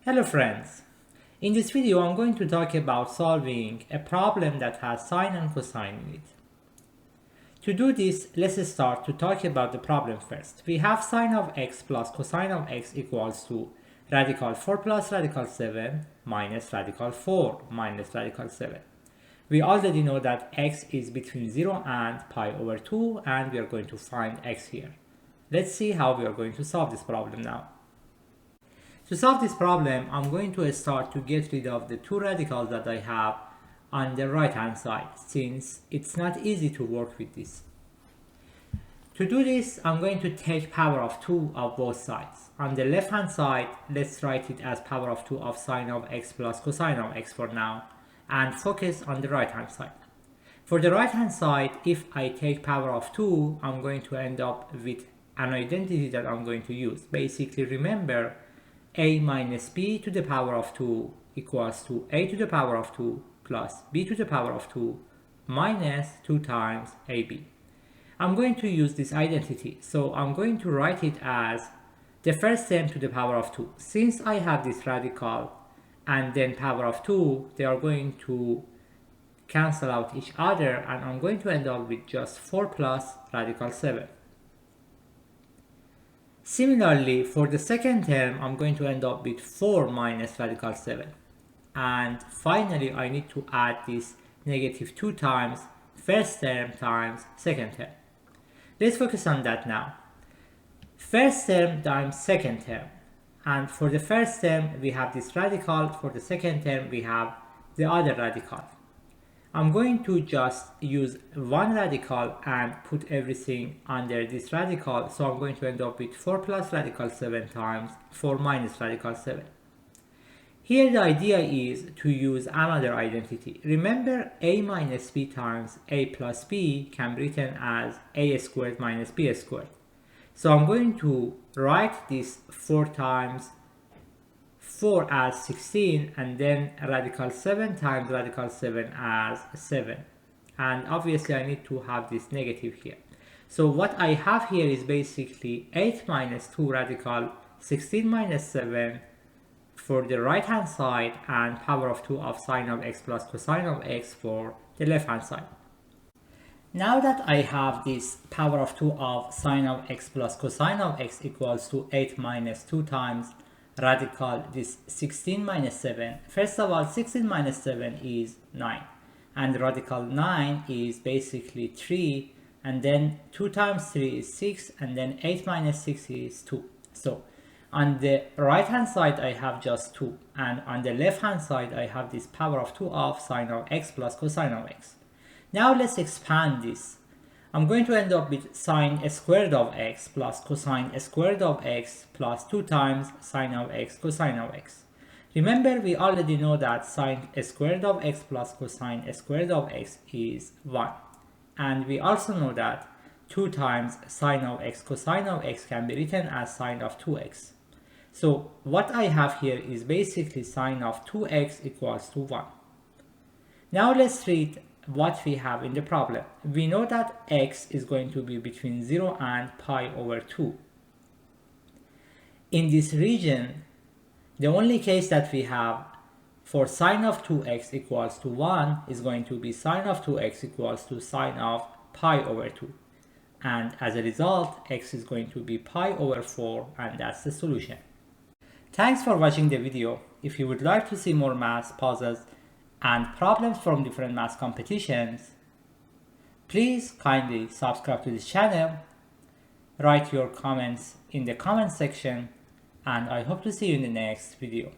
Hello friends, in this video I'm going to talk about solving a problem that has sine and cosine in it. To do this, let's start to talk about the problem first. We have sine of x plus cosine of x equals to radical 4 plus radical 7 minus radical 4 minus radical 7. We already know that x is between 0 and pi over 2 and we are going to find x here. Let's see how we are going to solve this problem now. To solve this problem, I'm going to start to get rid of the two radicals that I have on the right hand side, since it's not easy to work with this. To do this, I'm going to take power of 2 of both sides. On the left hand side, let's write it as power of 2 of sine of x plus cosine of x for now, and focus on the right hand side. For the right hand side, if I take power of 2, I'm going to end up with an identity that I'm going to use. Basically, remember, a minus b to the power of 2 equals to a to the power of 2 plus b to the power of 2 minus 2 times ab. I'm going to use this identity, so I'm going to write it as the first term to the power of 2. Since I have this radical and then power of 2, they are going to cancel out each other and I'm going to end up with just 4 plus radical 7. Similarly, for the second term, I'm going to end up with 4 minus radical 7. And finally, I need to add this negative 2 times first term times second term. Let's focus on that now. First term times second term. And for the first term, we have this radical. For the second term, we have the other radical. I'm going to just use one radical and put everything under this radical, so I'm going to end up with 4 plus radical 7 times 4 minus radical 7. Here the idea is to use another identity. Remember, a minus b times a plus b can be written as a squared minus b squared. So I'm going to write this 4 times 4 as 16 and then radical 7 times radical 7 as 7, and obviously I need to have this negative here. So what I have here is basically 8 minus 2 radical 16 minus 7 for the right hand side and power of 2 of sine of x plus cosine of x for the left hand side. Now that I have this power of 2 of sine of x plus cosine of x equals to 8 minus 2 times radical this 16 minus 7. First of all, 16 minus 7 is 9 and radical 9 is basically 3, and then 2 times 3 is 6, and then 8 minus 6 is 2. So on the right hand side I have just 2, and on the left hand side I have this power of 2 of sine of x plus cosine of x. Now let's expand this. I'm going to end up with sine squared of x plus cosine squared of x plus 2 times sine of x cosine of x. Remember, we already know that sine squared of x plus cosine squared of x is 1. And we also know that 2 times sine of x cosine of x can be written as sine of 2x. So what I have here is basically sine of 2x equals to 1. Now let's read what we have in the problem. We know that x is going to be between 0 and pi over 2. In this region, the only case that we have for sine of 2x equals to 1 is going to be sine of 2x equals to sine of pi over 2. And as a result, x is going to be pi over 4, and that's the solution. Thanks for watching the video. If you would like to see more math puzzles and problems from different math competitions, please kindly subscribe to this channel, write your comments in the comment section, and I hope to see you in the next video.